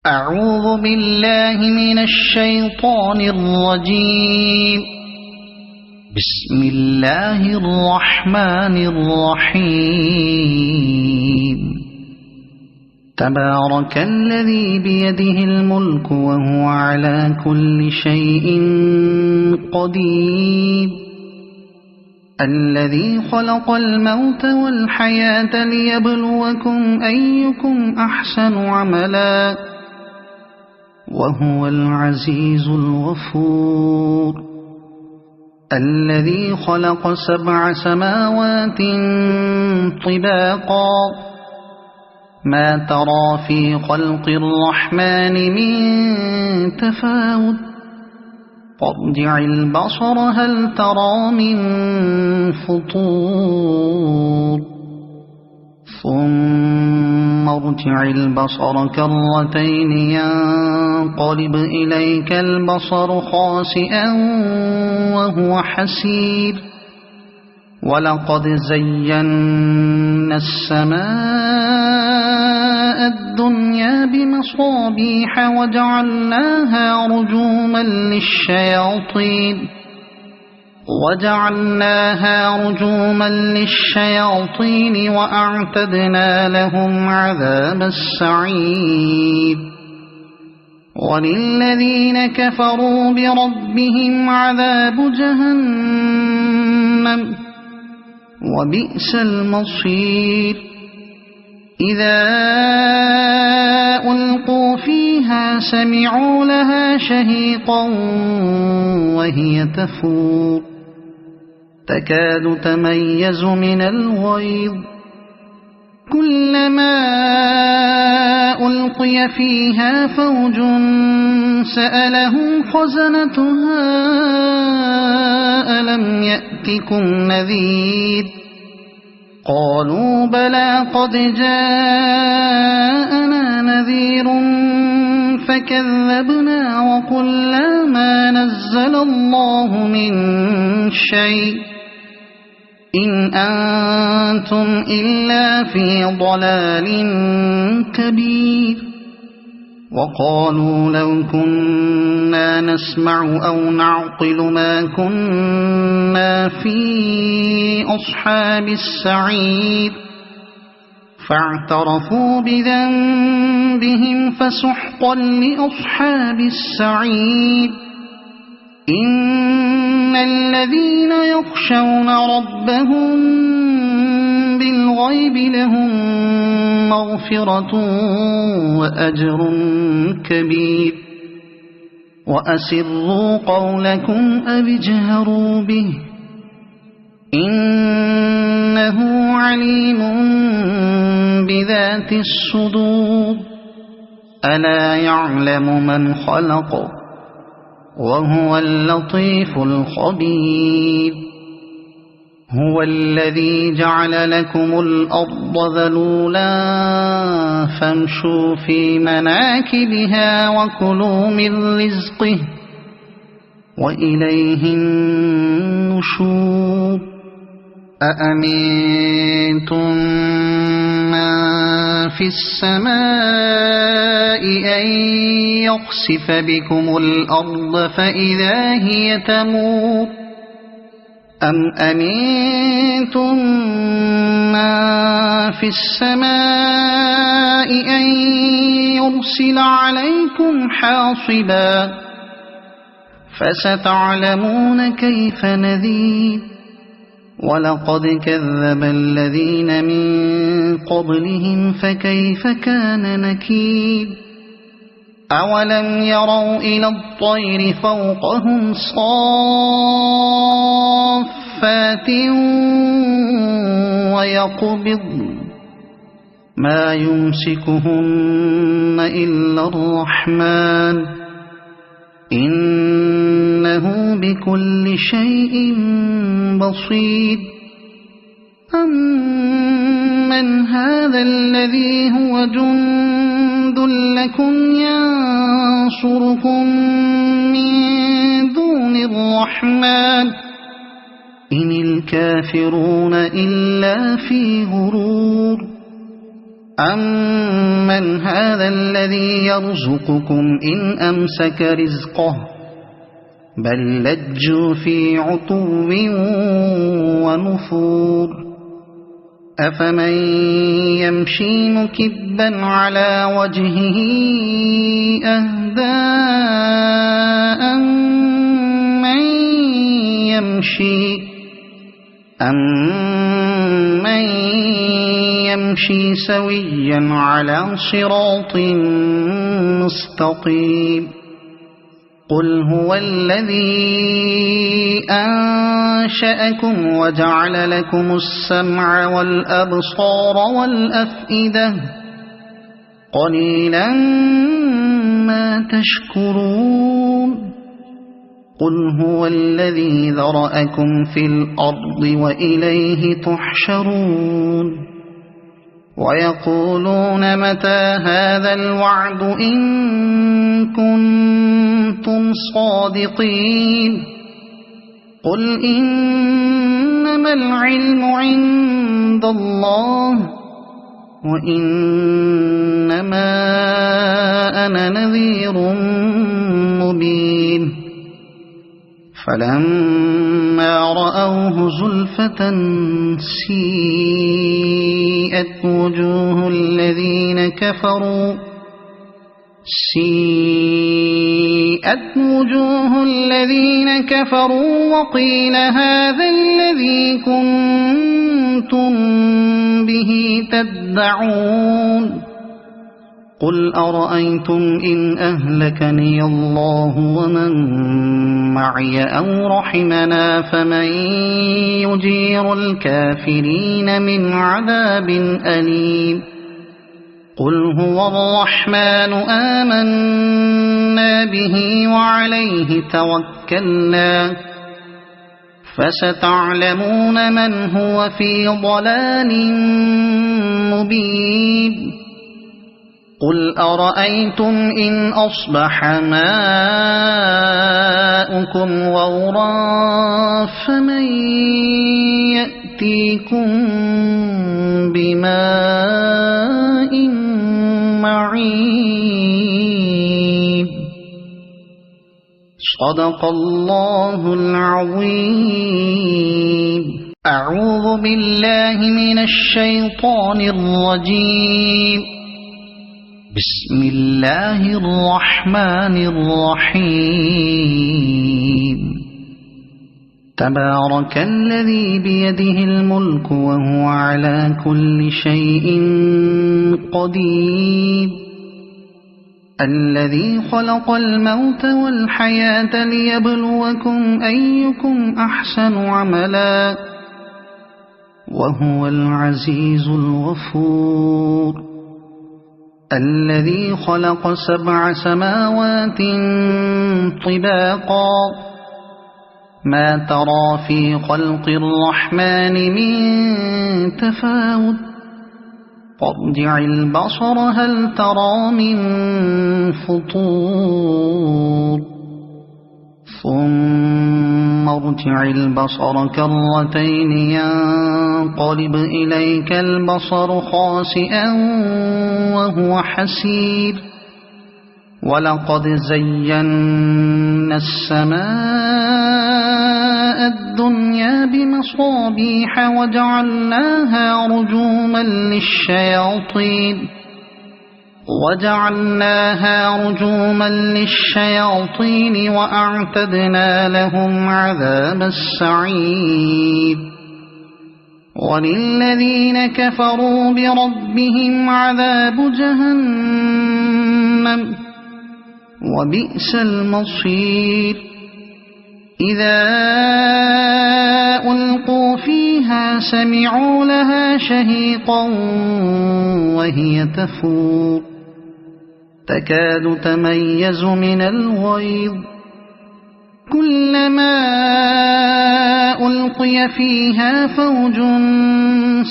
أعوذ بالله من الشيطان الرجيم. بسم الله الرحمن الرحيم. تبارك الذي بيده الملك وهو على كل شيء قدير. الذي خلق الموت والحياة ليبلوكم أيكم أحسن عملا وهو العزيز الغفور. الذي خلق 7 سماوات طباقا ما ترى في خلق الرحمن من تفاوت فارجع البصر هل ترى من فطور ثم ارجع البصر كرتين ينقلب إليك البصر خاسئا وهو حسير. ولقد زينا السماء الدنيا بمصابيح وجعلناها رجوما للشياطين وأعتدنا لهم عذاب السعير. وللذين كفروا بربهم عذاب جهنم وبئس المصير. إذا ألقوا فيها سمعوا لها شهيقا وهي تفور تكاد تميز من الغيظ. كلما ألقي فيها فوج سألهم خزنتها ألم يأتكم نذير قالوا بلى قد جاءنا نذير فكذبنا وقلنا ما نزل الله من شيء إن أنتم إلا في ضلال كبير. وقالوا لو كنا نسمع أو نعقل ما كنا في أصحاب السعير فاعترفوا بذنبهم فسحقا لأصحاب السعير. إن الذين يخشون ربهم بالغيب لهم مغفرة وأجر كبير. وأسروا قولكم أو اجهروا به إنه عليم بذات الصدور. ألا يعلم من خلق وهو اللطيف الخبير. هو الذي جعل لكم الأرض ذلولا فامشوا في مناكبها وكلوا من رزقه وإليه النشور. أأمنتم من في السماء أن يخسف بكم الأرض فإذا هي تمور أم أمنتم من في السماء أن يرسل عليكم حاصبا فستعلمون كيف نذير. ولقد كذب الذين من قبلهم فكيف كان نكير. أولم يروا إلى الطير فوقهم صافات ويقبضن ما يمسكهن إلا الرحمن إنه بكل شيء بصير. أمن هذا الذي هو جند لكم ينصركم من دون الرحمن إن الكافرون إلا في غرور. أَمَّنْ هَذَا الَّذِي يَرْزُقُكُمْ إِنْ أَمْسَكَ رِزْقَهُ بَل لَّجُّوا فِي عُتُوٍّ وَنُفُورٍ أَفَمَن يَمْشِي مُكِبًّا عَلَى وَجْهِهِ أَهْدَىٰ أَمَّن يَمْشِي سَوِيًّا عَلَى صِرَاطٍ مُّسْتَقِيمٍ قُلْ هُوَ الَّذِي أَنشَأَكُمْ وَجَعَلَ لَكُمُ السَّمْعَ وَالْأَبْصَارَ وَالْأَفْئِدَةَ قَلِيلًا مَّا تَشْكُرُونَ قُلْ هُوَ الَّذِي ذَرَأَكُمْ فِي الْأَرْضِ وَإِلَيْهِ تُحْشَرُونَ وَيَقُولُونَ مَتَىٰ هَٰذَا الْوَعْدُ إِن كُنتُمْ صَادِقِينَ قُلْ إِنَّمَا الْعِلْمُ عِندَ اللَّهِ وَإِنَّمَا أَنَا نَذِيرٌ مُّبِينٌ فَلَمَّا رَأَوْهُ زُلْفَةً سِيئَتْ وُجُوهُ الَّذِينَ كَفَرُوا وَقِيلَ هَٰذَا الَّذِي كُنتُم بِهِ تَدَّعُونَ قُلْ أَرَأَيْتُمْ إِنْ أَهْلَكَنِيَ اللَّهُ وَمَن مَّعِيَ أَوْ رَحِمَنَا فَمَن يُجِيرُ الْكَافِرِينَ مِنْ عَذَابٍ أَلِيمٍ قُلْ هُوَ الرَّحْمَٰنُ آمَنَّا بِهِ وَعَلَيْهِ تَوَكَّلْنَا فَسَتَعْلَمُونَ مَنْ هُوَ فِي ضَلَالٍ مُّبِينٍ قُلْ أَرَأَيْتُمْ إِنْ أَصْبَحَ مَاؤُكُمْ غَوْرًا فَمَن يَأْتِيكُم بِمَاءٍ مَّعِينٍ صدق الله العظيم. أعوذ بالله من الشيطان الرجيم. بسم الله الرحمن الرحيم. تبارك الذي بيده الملك وهو على كل شيء قدير. الذي خلق الموت والحياة ليبلوكم أيكم أحسن عملا وهو العزيز الغفور. الذي خلق 7 سماوات طباقا ما ترى في خلق الرحمن من تفاوت فارجع البصر هل ترى من فطور ثم ارجع البصر كرتين ينقلب إليك البصر خاسئا وهو حسير. ولقد زينا السماء الدنيا بمصابيح وجعلناها رجوما للشياطين وأعتدنا لهم عذاب السعير. وللذين كفروا بربهم عذاب جهنم وبئس المصير. إذا ألقوا فيها سمعوا لها شهيقا وهي تفور تكاد تميز من الغيظ كلما ألقي فيها فوج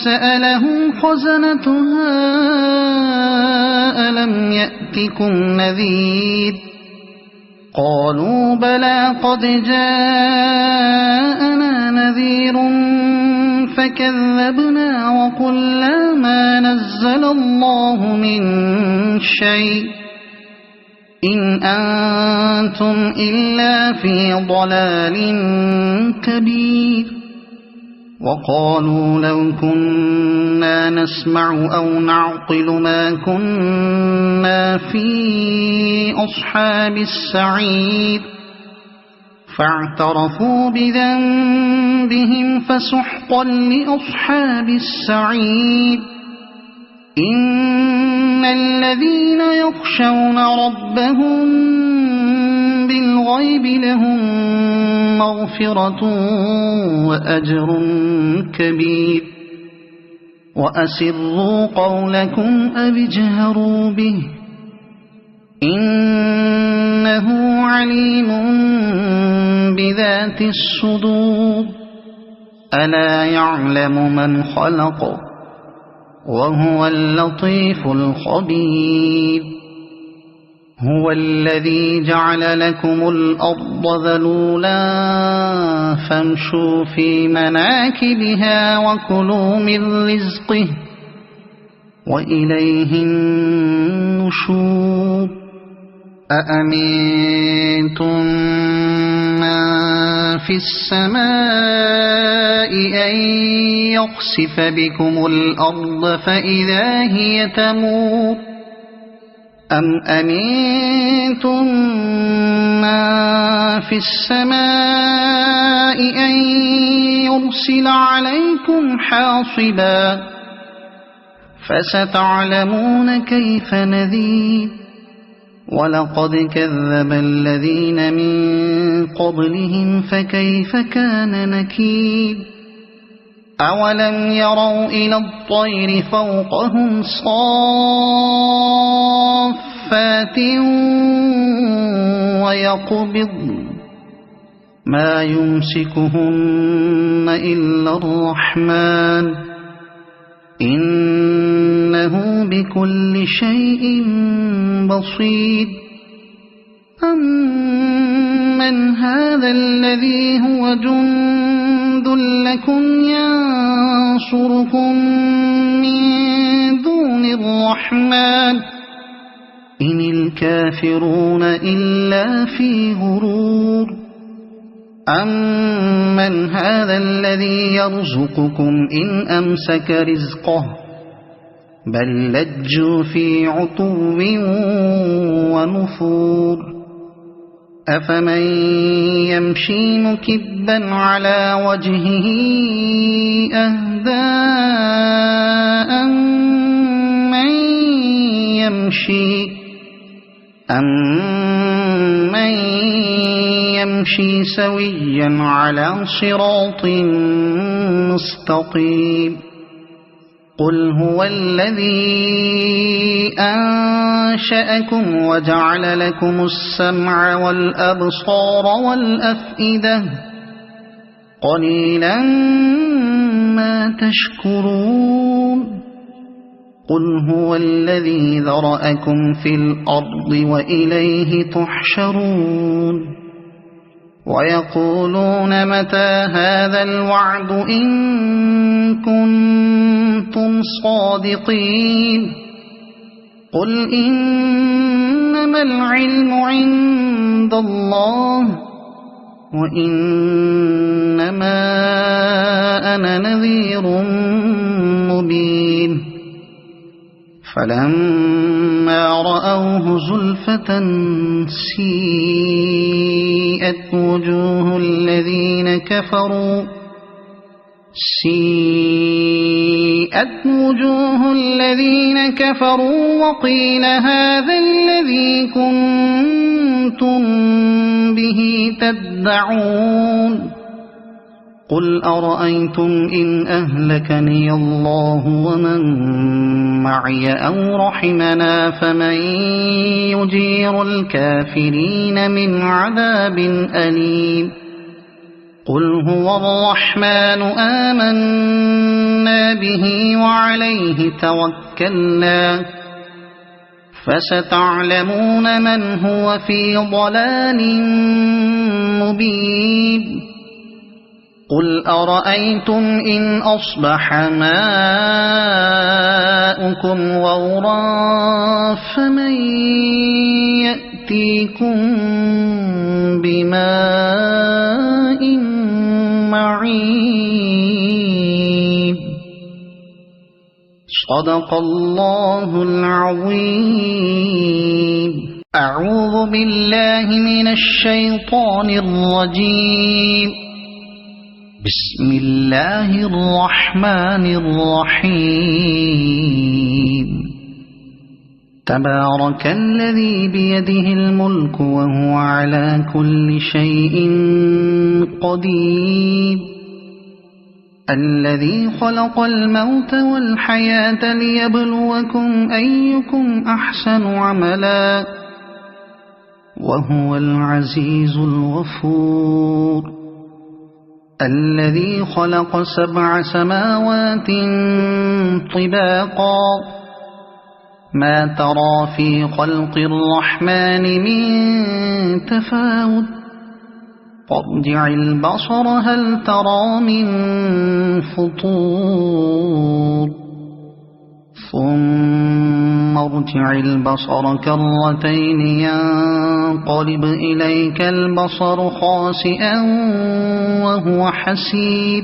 سألهم خزنتها ألم يأتكم نذير قالوا بلى قد جاءنا نذير فكذبنا وقلنا ما نزل الله من شيء إن أنتم إلا في ضلال كبير وقالوا لو كنا نسمع أو نعقل ما كنا في أصحاب السعير فاعترفوا بذنبهم فسحقا لأصحاب السعير إن الذين يخشون ربهم بالغيب لهم مغفرة وأجر كبير وأسروا قولكم أو اجهروا به إنه عليم بذات الصدور ألا يعلم من خلق وهو اللطيف الخبير هو الذي جعل لكم الأرض ذلولا فامشوا في مناكبها وكلوا من رزقه وإليه النشور أأمنتم من في السماء أن يخسف بكم الأرض فإذا هي تمور أم أمنتم من في السماء أن يرسل عليكم حاصبا فستعلمون كيف نذير ولقد كذب الذين من قبلهم فكيف كان نكير أولم يروا إلى الطير فوقهم صافات ويقبضن ما يمسكهن إلا الرحمن إنه بكل شيء بصير أمن هذا الذي هو جند لكم ينصركم من دون الرحمن إن الكافرون إلا في غرور أمن هذا الذي يرزقكم إن أمسك رزقه بل لجوا في عتو ونفور أفمن يمشي مكبا على وجهه أهدى أمن يمشي سويا على صراط مستقيم قل هو الذي أنشأكم وجعل لكم السمع والأبصار والأفئدة قليلا ما تشكرون قل هو الذي ذرأكم في الأرض وإليه تحشرون ويقولون متى هذا الوعد إن كنتم صادقين قل إنما العلم عند الله وإنما أنا نذير مبين فلما رأوه زلفة سيئت وجوه الذين كفروا وقيل هذا الذي كنتم به تدعون قل أرأيتم إن أهلكني الله ومن معي أو رحمنا فمن يجير الكافرين من عذاب أليم قل هو الرحمن آمنا به وعليه توكلنا فستعلمون من هو في ضلال مبين قل أرأيتم إن أصبح ماؤكم غورا فمن يأتيكم بماء معين. صدق الله العظيم. أعوذ بالله من الشيطان الرجيم. بسم الله الرحمن الرحيم. تبارك الذي بيده الملك وهو على كل شيء قدير. الذي خلق الموت والحياة ليبلوكم أيكم أحسن عملا وهو العزيز الغفور. الذي خلق 7 سماوات طباقا ما ترى في خلق الرحمن من تفاوت فارجع البصر هل ترى من فطور ثم ارجع البصر كرتين ينقلب إليك البصر خاسئا وهو حسير.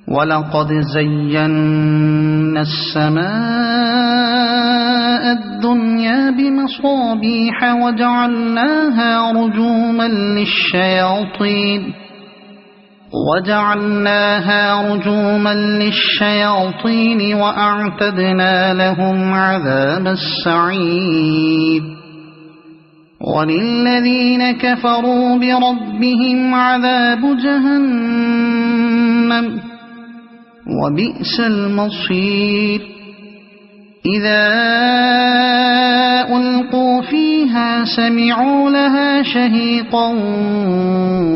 ولقد زينا السماء الدنيا بمصابيح وجعلناها رجوما للشياطين وأعتدنا لهم عذاب السعير. وللذين كفروا بربهم عذاب جهنم وبئس المصير. إذا ألقوا فيها سمعوا لها شهيقا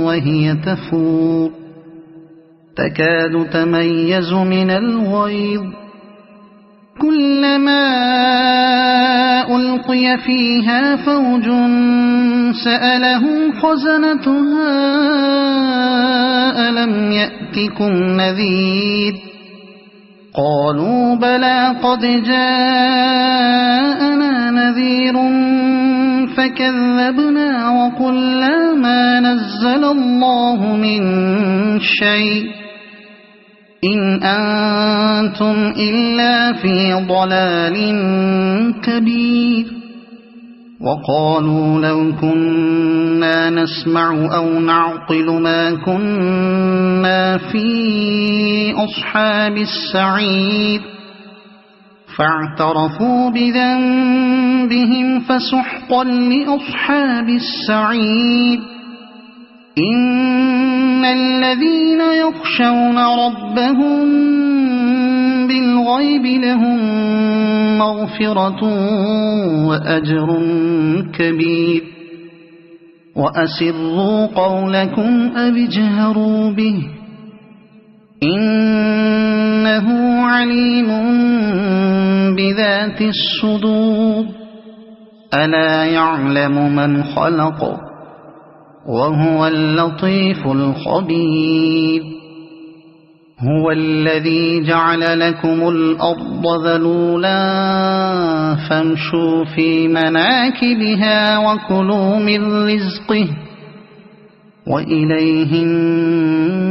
وهي تفور تكاد تميز من الغيظ كلما ألقي فيها فوج سألهم خزنتها ألم يأتكم نذير قالوا بلى قد جاءنا نذير فكذبنا وقلنا ما نزل الله من شيء إن أنتم إلا في ضلال كبير. وقالوا لو كنا نسمع أو نعقل ما كنا في أصحاب السعير فاعترفوا بذنبهم فسحقا لأصحاب السعير. إن الذين يخشون ربهم بالغيب لهم مغفرة وأجر كبير. وأسروا قولكم أو اجهروا به إنه عليم بذات الصدور. ألا يعلم من خلق وهو اللطيف الخبير. هو الذي جعل لكم الأرض ذلولا فامشوا في مناكبها وكلوا من رزقه وإليه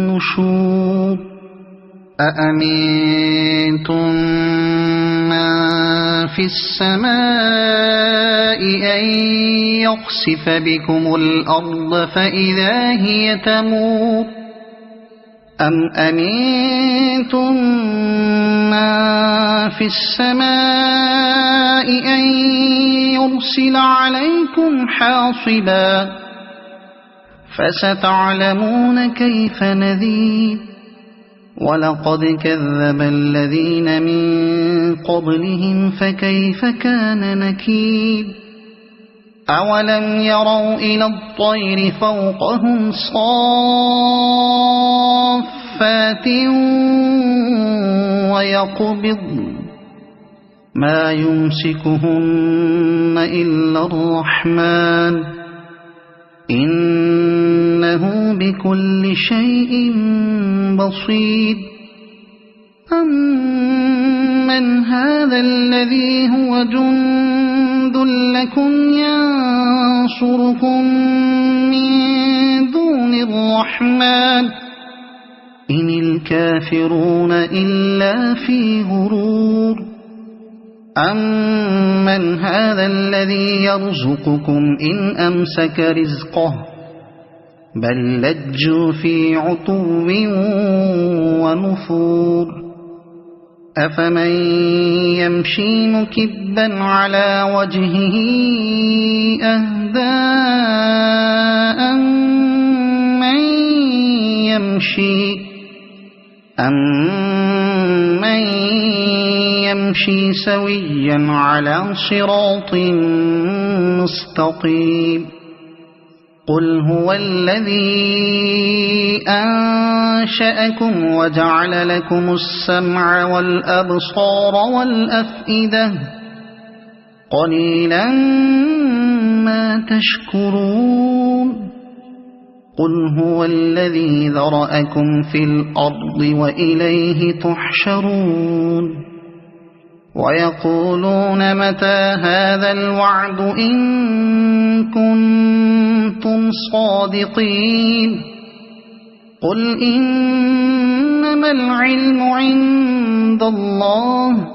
النشور. أأمنتم من في السماء أن يخسف بكم الأرض فإذا هي تمور أم أمنتم من في السماء أن يرسل عليكم حاصبا فستعلمون كيف نذير. ولقد كذب الذين من قبلهم فكيف كان نكير. أولم يروا إلى الطير فوقهم صافات ويقبضن ما يمسكهن إلا الرحمن إنه إنه بكل شيء بصير أمن هذا الذي هو جند لكم ينصركم من دون الرحمن إن الكافرون إلا في غرور أمن هذا الذي يرزقكم إن أمسك رزقه بل لجوا في عتو ونفور أفمن يمشي مكبا على وجهه أهدى أمن يمشي سويا على صراط مستقيم قل هو الذي أنشأكم وجعل لكم السمع والأبصار والأفئدة قليلا ما تشكرون قل هو الذي ذرأكم في الأرض وإليه تحشرون ويقولون متى هذا الوعد إن كنتم صادقين قل إنما العلم عند الله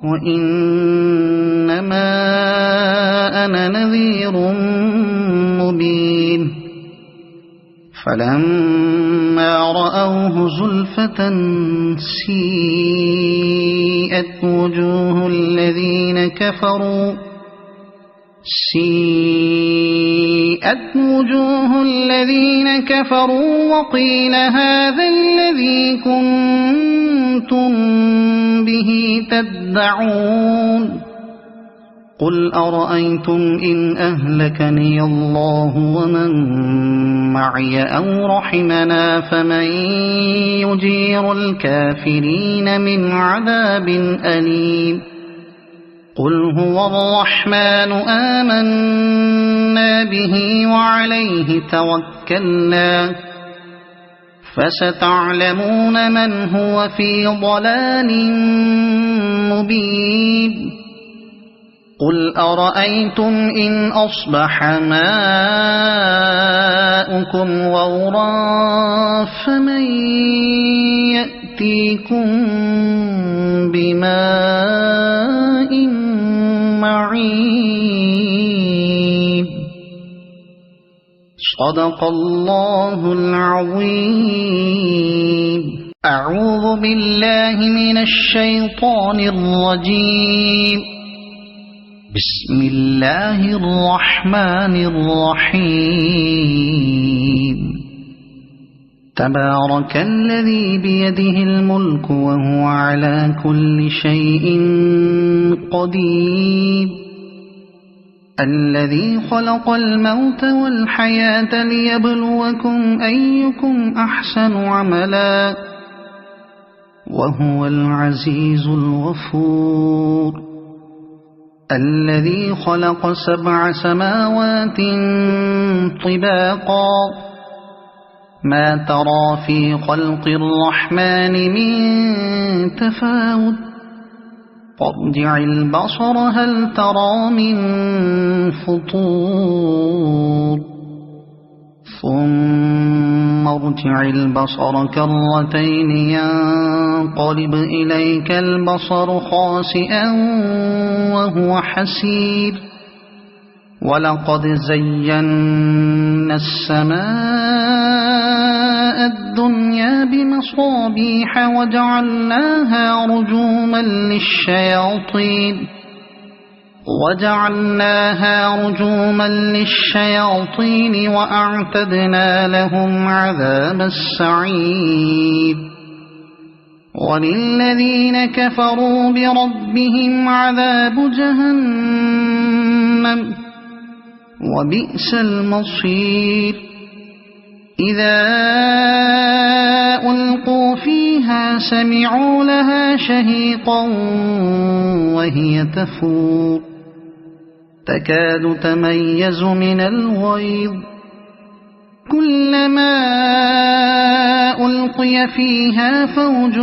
وإنما أنا نذير مبين فلما رأوه زلفة سيئت وجوه الذين كفروا وقيل هذا الذي كنتم به تدعون قل أرأيتم إن أهلكني الله ومن معي أو رحمنا فمن يجير الكافرين من عذاب أليم قل هو الرحمن آمنا به وعليه توكلنا فستعلمون من هو في ضلال مبين قل أرأيتم إن أصبح ماؤكم غورا فمن يأتيكم بماء معين صدق الله العظيم أعوذ بالله من الشيطان الرجيم بسم الله الرحمن الرحيم تبارك الذي بيده الملك وهو على كل شيء قدير الذي خلق الموت والحياة ليبلوكم أيكم أحسن عملا وهو العزيز الغفور الذي خلق 7 سماوات طباقا ما ترى في خلق الرحمن من تفاوت فارجع البصر هل ترى من فطور ثم ارجع البصر كرتين ينقلب إليك البصر خاسئا وهو حسير ولقد زينا السماء الدنيا بمصابيح وجعلناها رجوما للشياطين وأعتدنا لهم عذاب السعير وللذين كفروا بربهم عذاب جهنم وبئس المصير إذا ألقوا فيها سمعوا لها شهيقا وهي تفور تكاد تميز من الغيظ كلما ألقي فيها فوج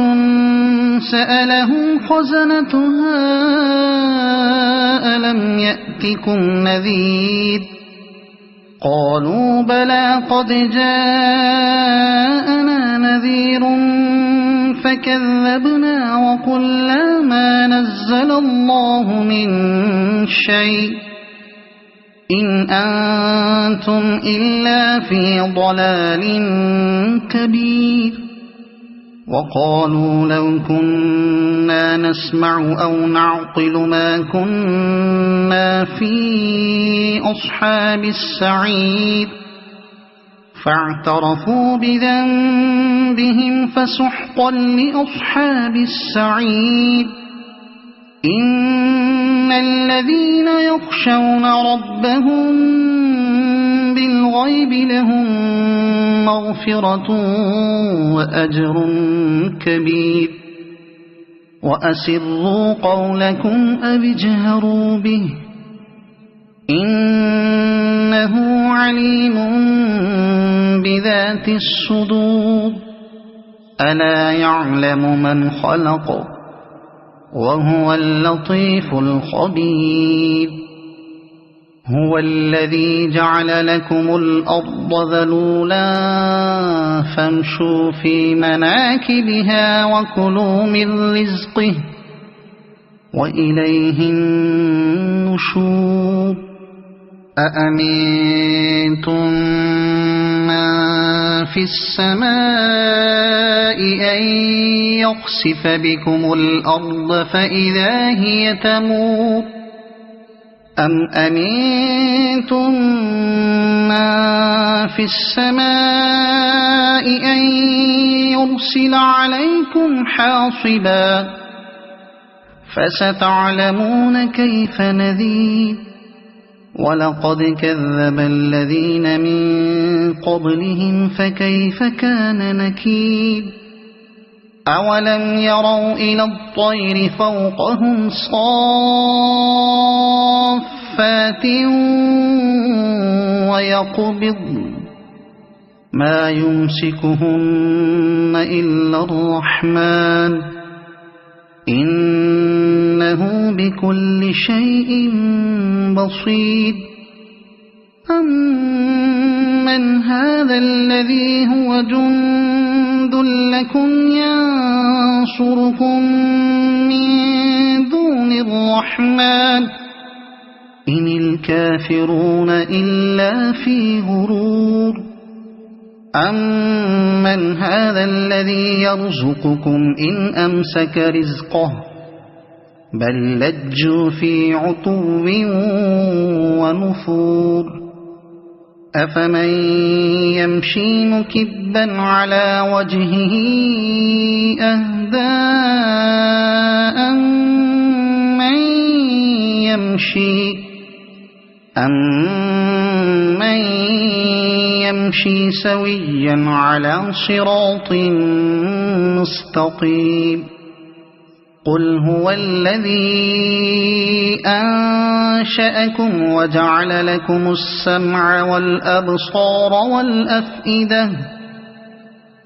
سألهم خزنتها ألم يأتكم نذير قالوا بلى قد جاءنا نذير فكذبنا وقلنا ما نزل الله من شيء إن أنتم إلا في ضلال كبير وقالوا لو كنا نسمع أو نعقل ما كنا في أصحاب السعير فاعترفوا بذنبهم فسحقا لأصحاب السعير إن الذين يخشون ربهم بالغيب لهم مغفرة وأجر كبير وأسروا قولكم أو اجهروا به إنه عليم بذات الصدور ألا يعلم من خلق وهو اللطيف الخبير هو الذي جعل لكم الأرض ذلولا فامشوا في مناكبها وكلوا من رزقه وإليه النشور أأمنتم من في السماء أن يخسف بكم الأرض فإذا هي تمور أم أمنتم من في السماء أن يرسل عليكم حاصبا فستعلمون كيف نذير ولقد كذب الذين من قبلهم فكيف كان نكير أولم يروا إلى الطير فوقهم صافات ويقبض ما يمسكهن إلا الرحمن إنه بكل شيء بصير أمن هذا الذي هو جند لكم ينصركم من دون الرحمن إن الكافرون إلا في غرور أمن هذا الذي يرزقكم إن أمسك رزقه بل لجوا في عتو ونفور أفمن يمشي مكبا على وجهه أهدى أمن يمشي سويا على صراط مستقيم قل هو الذي أنشأكم وجعل لكم السمع والأبصار والأفئدة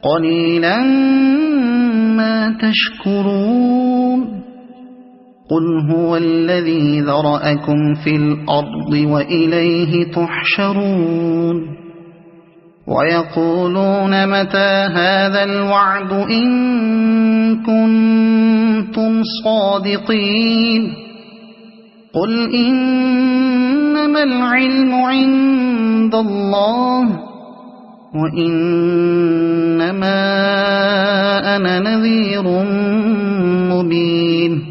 قليلا ما تشكرون قل هو الذي ذرأكم في الأرض وإليه تحشرون ويقولون متى هذا الوعد إن كنتم صادقين قل إنما العلم عند الله وإنما أنا نذير مبين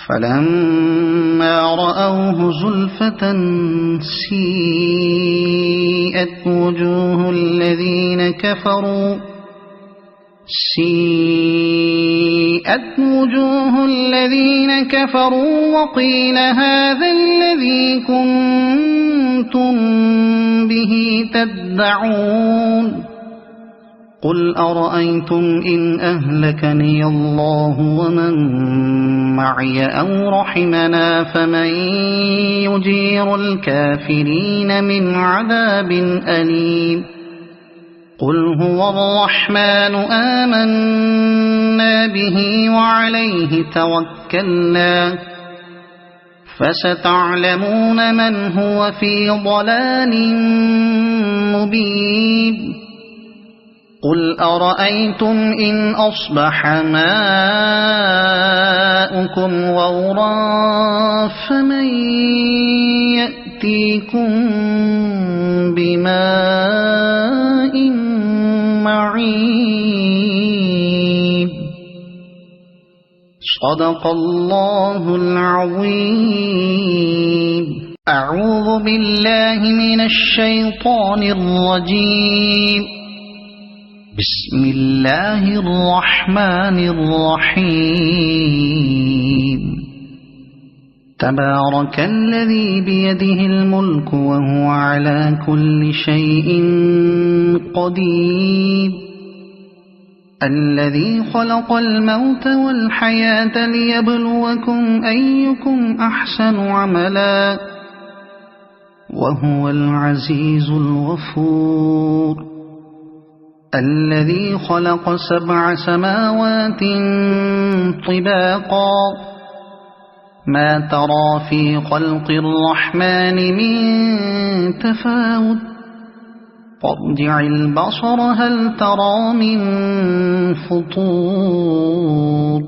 فلما رأوه زلفة سيئت وجوه الذين كفروا وقيل هذا الذي كنتم به تدعون قل أرأيتم إن أهلكني الله ومن معي أو رحمنا فمن يجير الكافرين من عذاب أليم قل هو الرحمن آمنا به وعليه توكلنا فستعلمون من هو في ضلال مبين قل أرأيتم إن أصبح ماؤكم غورا فمن يأتيكم بماء معين صدق الله العظيم. أعوذ بالله من الشيطان الرجيم. بسم الله الرحمن الرحيم. تبارك الذي بيده الملك وهو على كل شيء قدير الذي خلق الموت والحياة ليبلوكم أيكم أحسن عملا وهو العزيز الغفور الذي خلق 7 سماوات طباقا ما ترى في خلق الرحمن من تفاوت فارجع البصر هل ترى من فطور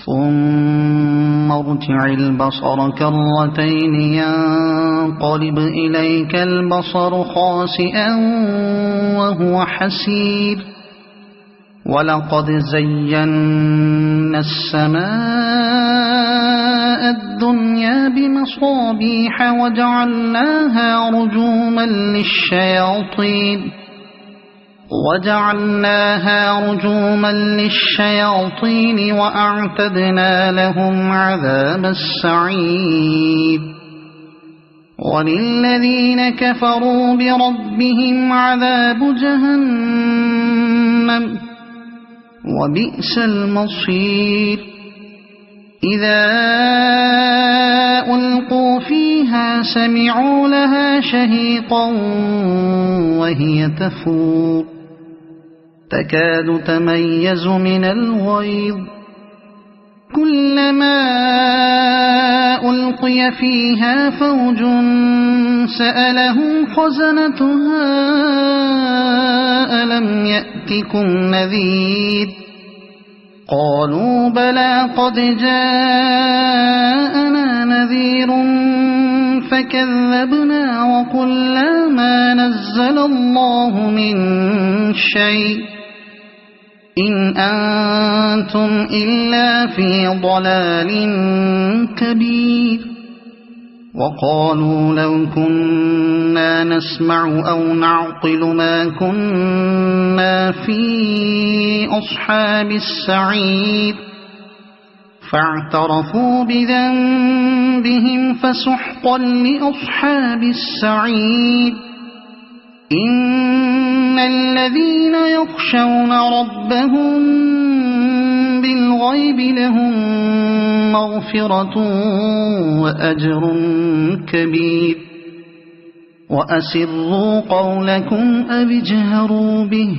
ثم ارجع البصر كرتين ينقلب إليك البصر خاسئا وهو حسير ولقد زينا السماء الدنيا بمصابيح وجعلناها رجوما للشياطين وأعتدنا لهم عذاب السعير وللذين كفروا بربهم عذاب جهنم وبئس المصير إذا ألقوا فيها سمعوا لها شهيقا وهي تفور تكاد تميز من الغيظ كلما ألقي فيها فوج سألهم خزنتها ألم يأتكم نذير قالوا بلى قد جاءنا نذير فكذبنا وقلنا ما نزل الله من شيء إن أنتم إلا في ضلال كبير وقالوا لو كنا نسمع أو نعقل ما كنا في أصحاب السعير فاعترفوا بذنبهم فسحقا لأصحاب السعير إن الذين يخشون ربهم بالغيب لهم مغفرة وأجر كبير وأسروا قولكم أو اجهروا به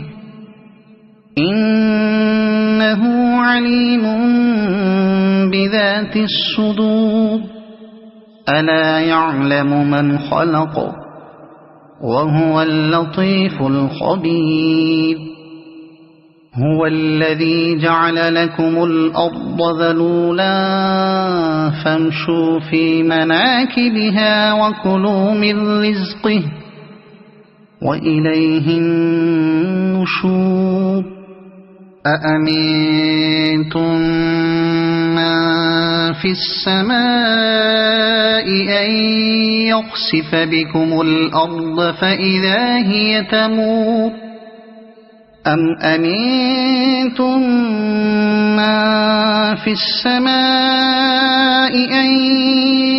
إنه عليم بذات الصدور ألا يعلم من خلق وهو اللطيف الخبير هو الذي جعل لكم الأرض ذلولا فامشوا في مناكبها وكلوا من رزقه وإليه النشور أأمنتم من في السماء أن يخسف بكم الأرض فإذا هي تمور أم أمنتم من في السماء أن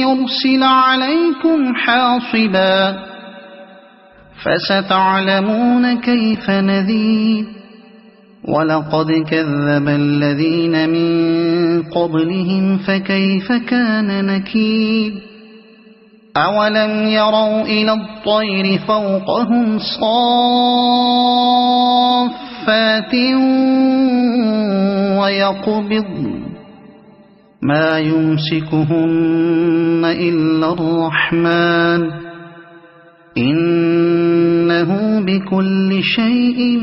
يرسل عليكم حاصبا فستعلمون كيف نذير ولقد كذب الذين من قبلهم فكيف كان نكير أولم يروا إلى الطير فوقهم صافات ويقبض ما يمسكهن إلا الرحمن إنه بكل شيء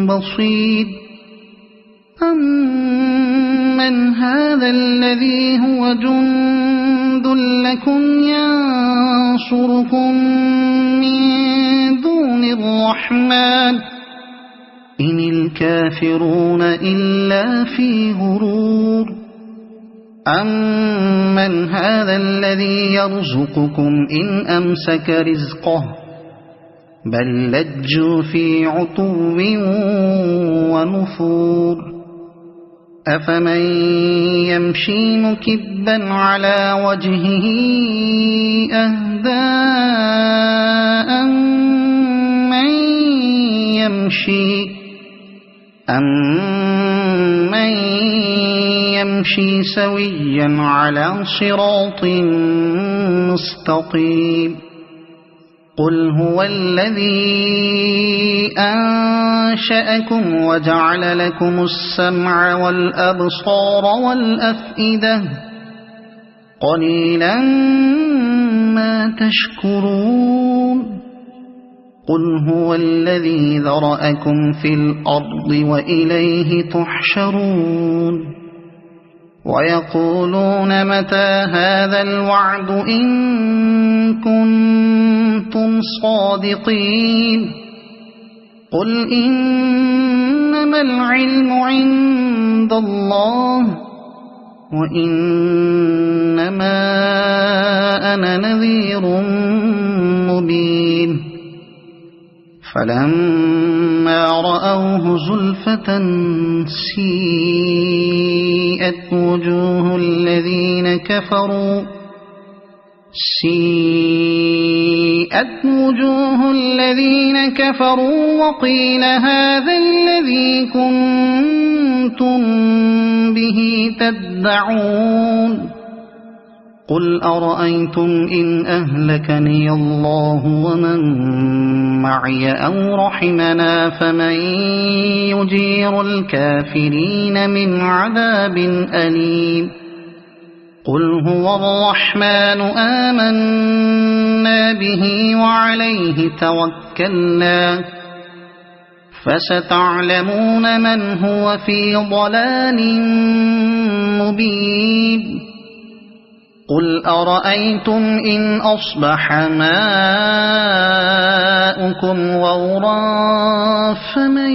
بصير أمن هذا الذي هو جند لكم ينصركم من دون الرحمن إن الكافرون إلا في غرور أمن هذا الذي يرزقكم إن أمسك رزقه بل لجوا في عتو ونفور أفمن يمشي مكبا على وجهه أهدى أمن يمشي سويا على صراط مستقيم قل هو الذي أنشأكم وجعل لكم السمع والأبصار والأفئدة قليلا ما تشكرون قل هو الذي ذرأكم في الأرض وإليه تحشرون ويقولون متى هذا الوعد إن كنتم صادقين قل إنما العلم عند الله وإنما أنا نذير مبين فلما رأوه زلفة سيئت وجوه الذين كفروا وقيل هذا الذي كنتم به تدعون قل أرأيتم إن أهلكني الله ومن معي أو رحمنا فمن يجير الكافرين من عذاب أليم قل هو الرحمن آمنا به وعليه توكلنا فستعلمون من هو في ضلال مبين قل أرأيتم إن أصبح ماؤكم غورا فمن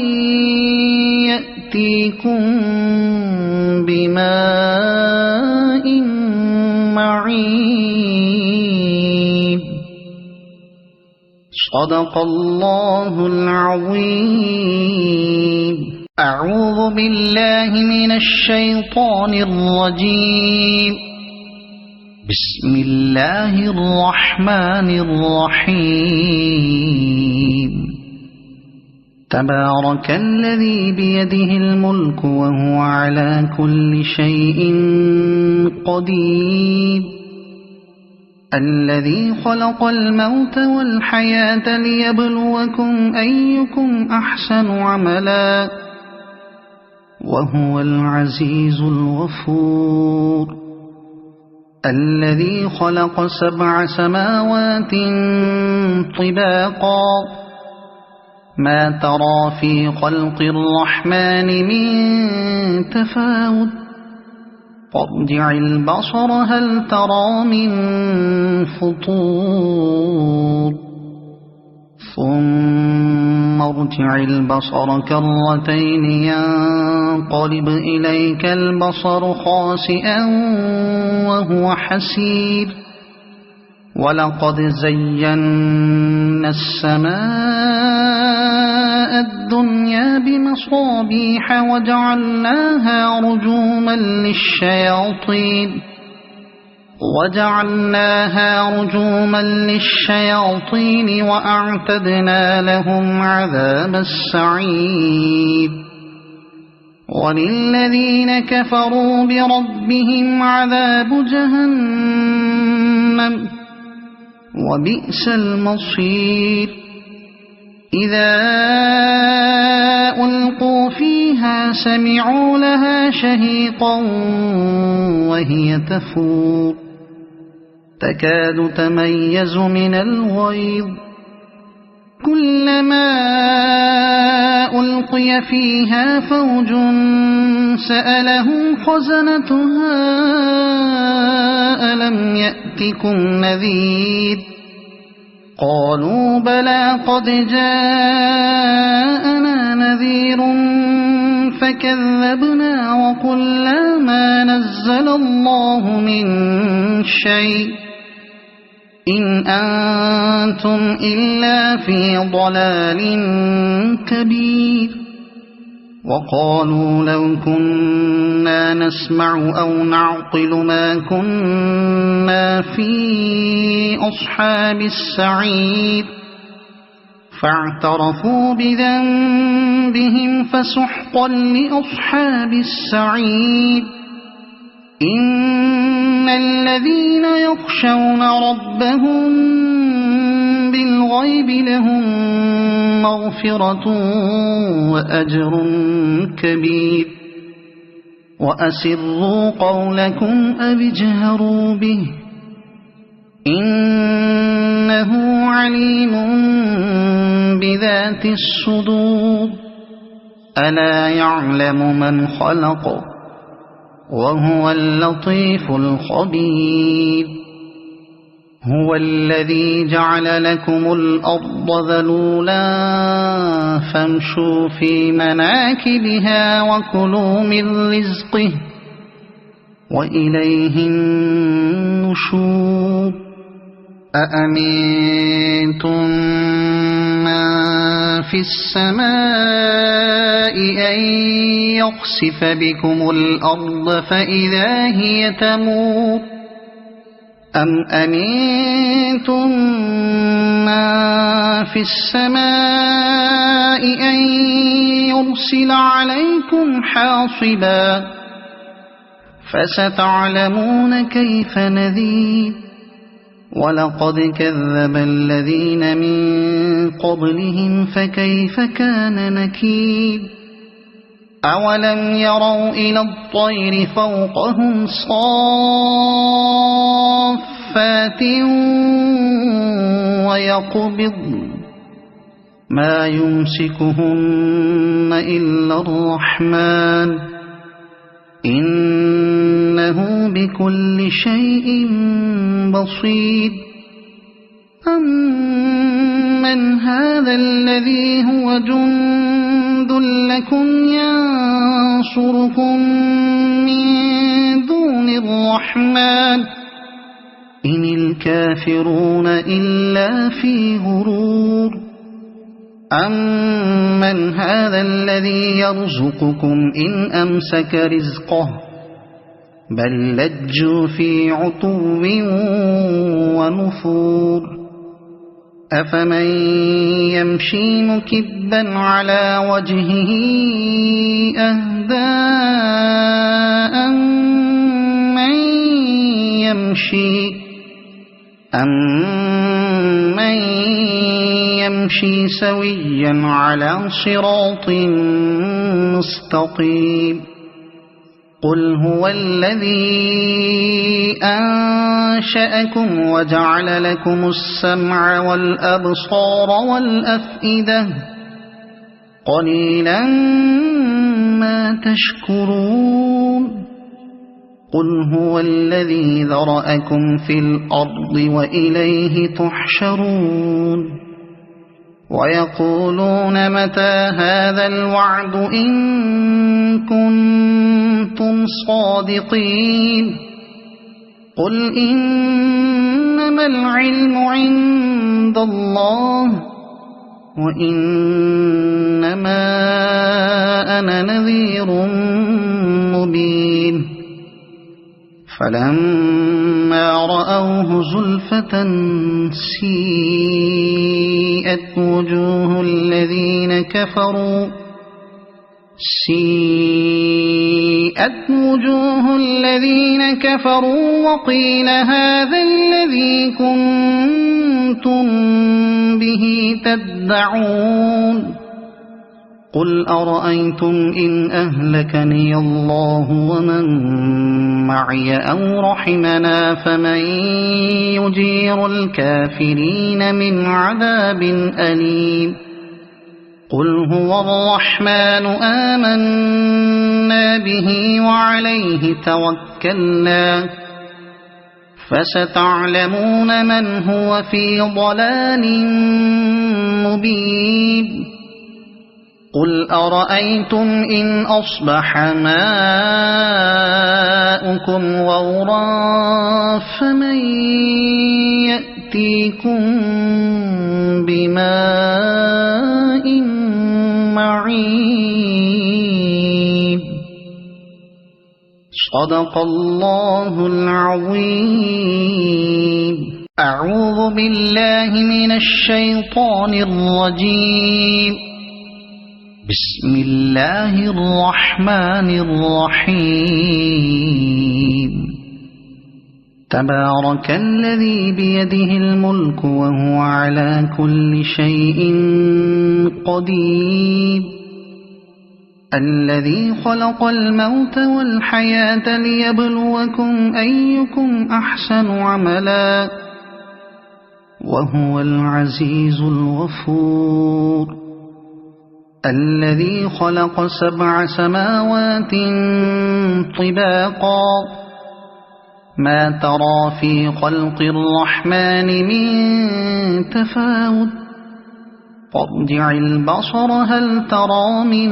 يأتيكم بماء معين صدق الله العظيم أعوذ بالله من الشيطان الرجيم بسم الله الرحمن الرحيم تبارك الذي بيده الملك وهو على كل شيء قدير الذي خلق الموت والحياة ليبلوكم أيكم أحسن عملا وهو العزيز الغفور الذي خلق 7 سماوات طباقا ما ترى في خلق الرحمن من تفاوت فارجع البصر هل ترى من فطور ثم ارجع البصر كرتين ينقلب إليك البصر خاسئا وهو حسير ولقد زينا السماء الدنيا بمصابيح وجعلناها رجوما للشياطين وجعلناها رجوما للشياطين وأعتدنا لهم عذاب السعير وللذين كفروا بربهم عذاب جهنم وبئس المصير إذا ألقوا فيها سمعوا لها شهيقا وهي تفور تكاد تميز من الغيظ كلما ألقي فيها فوج سألهم خزنتها ألم يأتكم نذير قالوا بلى قد جاءنا نذير فكذبنا وقلنا ما نزل الله من شيء إن أنتم إلا في ضلال كبير وقالوا لو كنا نسمع أو نعقل ما كنا في أصحاب السعير فاعترفوا بذنبهم فسحقا لأصحاب السعير إن الذين يخشون ربهم بالغيب لهم مغفرة وأجر كبير وأسروا قولكم أو اجهروا به إنه عليم بذات الصدور ألا يعلم من خلق وهو اللطيف الخبير هو الذي جعل لكم الأرض ذلولا فامشوا في مناكبها وكلوا من رزقه وإليه النشور أأمنتم من في السماء أن يخسف بكم الأرض فإذا هي تمور أم أمنتم من في السماء أن يرسل عليكم حاصبا فستعلمون كيف نذير ولقد كذب الذين من قبلهم فكيف كان نكير أولم يروا إلى الطير فوقهم صافات ويقبضن ما يمسكهن إلا الرحمن إنه بكل شيء بصير أمن هذا الذي هو جند لكم ينصركم من دون الرحمن إن الكافرون إلا في غرور أمن هذا الذي يرزقكم إن أمسك رزقه بل لجوا في عتو ونفور أفمن يمشي مكبا على وجهه أهدى أمن يمشي سويا على صراط مستقيم قل هو الذي أنشأكم وجعل لكم السمع والأبصار والأفئدة قليلا ما تشكرون قل هو الذي ذرأكم في الأرض وإليه تحشرون ويقولون متى هذا الوعد إن كنتم صادقين قل إنما العلم عند الله وإنما أنا نذير مبين فلما رأوه زلفة سيئت وجوه الذين كفروا وقيل هذا الذي كنتم به تدعون قل أرأيتم إن أهلكني الله ومن معي أو رحمنا فمن يجير الكافرين من عذاب أليم قل هو الرحمن آمنا به وعليه توكلنا فستعلمون من هو في ضلال مبين قل أرأيتم إن أصبح ماؤكم غورا فمن يأتيكم بماء معين صدق الله العظيم. أعوذ بالله من الشيطان الرجيم. بسم الله الرحمن الرحيم. تبارك الذي بيده الملك وهو على كل شيء قدير الذي خلق الموت والحياة ليبلوكم أيكم أحسن عملا وهو العزيز الغفور الذي خلق 7 سماوات طباقا ما ترى في خلق الرحمن من تفاوت فارجع البصر هل ترى من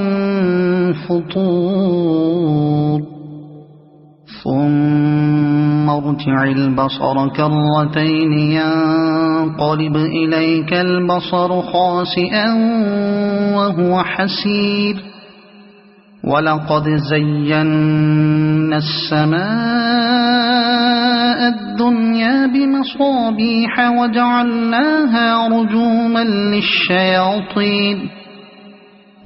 فطور ثم ارجع البصر كرتين ينقلب إليك البصر خاسئا وهو حسير ولقد زينا السماء الدنيا بمصابيح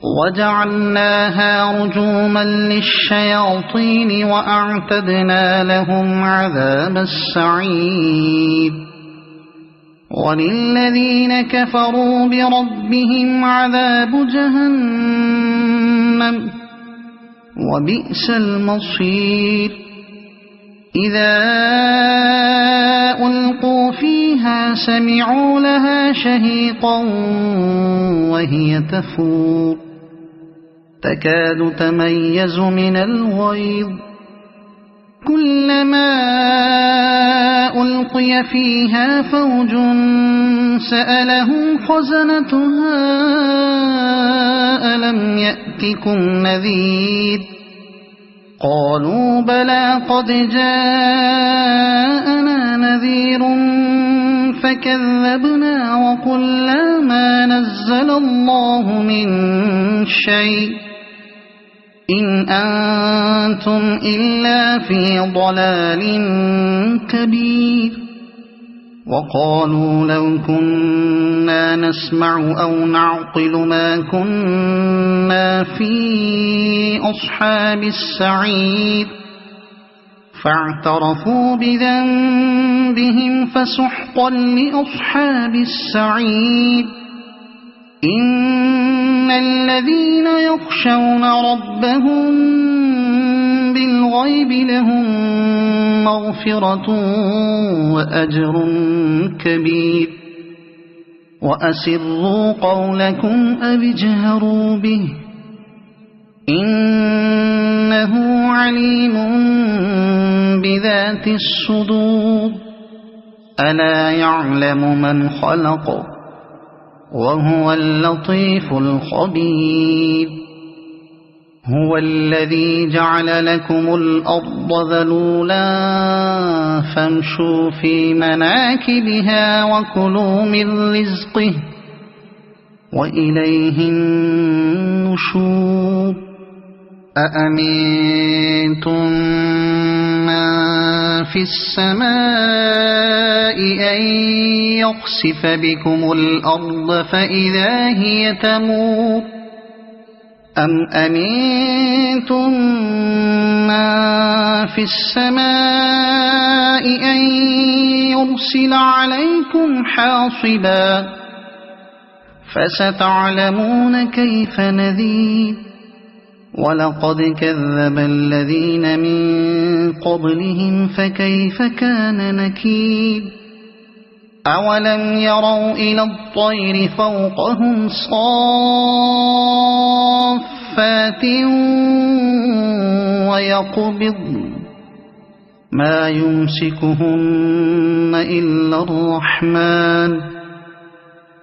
وجعلناها رجوما للشياطين وأعتدنا لهم عذاب السعير وللذين كفروا بربهم عذاب جهنم وبئس المصير إذا ألقوا فيها سمعوا لها شهيقا وهي تفور تكاد تميز من الغيظ كلما ألقي فيها فوج سألهم خزنتها ألم يأتكم نذير قالوا بلى قد جاءنا نذير فكذبنا وقلنا ما نزل الله من شيء إن أنتم إلا في ضلال كبير وقالوا لو كنا نسمع أو نعقل ما كنا في أصحاب السعير فاعترفوا بذنبهم فسحقا لأصحاب السعير إن الذين يخشون ربهم بالغيب لهم مغفرة وأجر كبير وأسروا قولكم أو اجهروا به إنه عليم بذات الصدور ألا يعلم من خلق وهو اللطيف الخبير هو الذي جعل لكم الأرض ذلولا فامشوا في مناكبها وكلوا من رزقه وإليه النشور أأمنتم من في السماء أن يخسف بكم الأرض فإذا هي تمور أم أمنتم من في السماء أن يرسل عليكم حاصبا فستعلمون كيف نذير ولقد كذب الذين من قبلهم فكيف كان نكير أولم يروا إلى الطير فوقهم صافات ويقبضن ما يمسكهن إلا الرحمن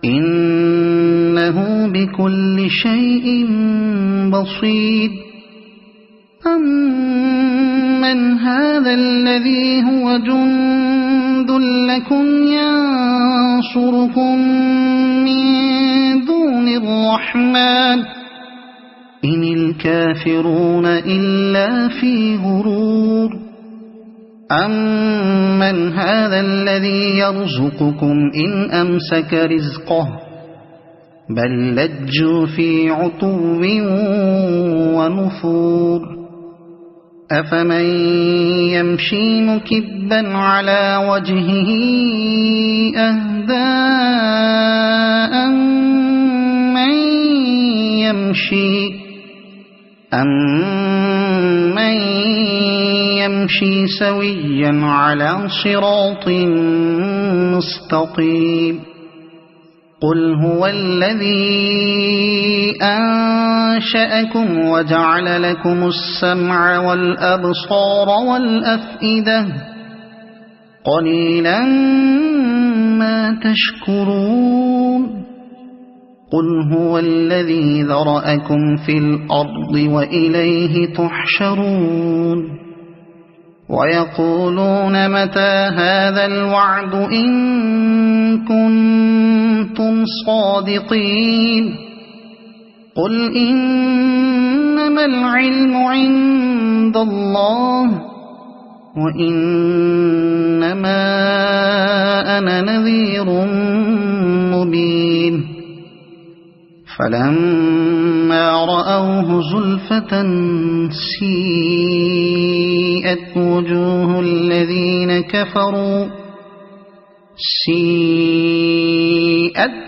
إنه بكل شيء بصير أمن هذا الذي هو جند لكم ينصركم من دون الرحمن إن الكافرون إلا في غرور أمن هذا الذي يرزقكم إن أمسك رزقه بل لجوا في عتو ونفور أفمن يمشي مكبا على وجهه أهدى أمن يمشي سويا على صراط مستقيم قل هو الذي أنشأكم وجعل لكم السمع والأبصار والأفئدة قليلا ما تشكرون قل هو الذي ذرأكم في الأرض وإليه تحشرون ويقولون متى هذا الوعد إن كنتم صادقين قل إنما العلم عند الله وإنما أنا نذير مبين فلما رأوه زلفة سيئت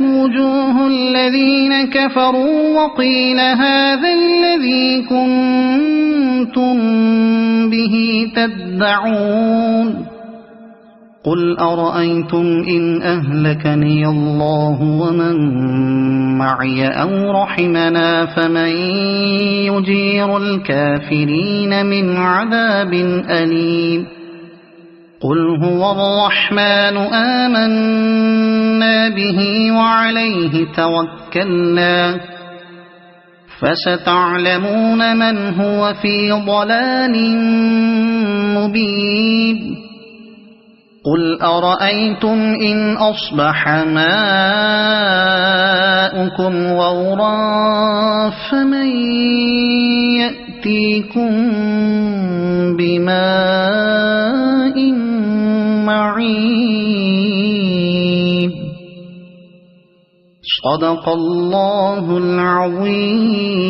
وجوه الذين كفروا وقيل هذا الذي كنتم به تدعون قل أرأيتم إن أهلكني الله ومن معي أو رحمنا فمن يجير الكافرين من عذاب أليم قل هو الرحمن آمنا به وعليه توكلنا فستعلمون من هو في ضلال مبين قل أرأيتم إن أصبح ماؤكم غورا فمن يأتيكم بماء معين صدق الله العظيم.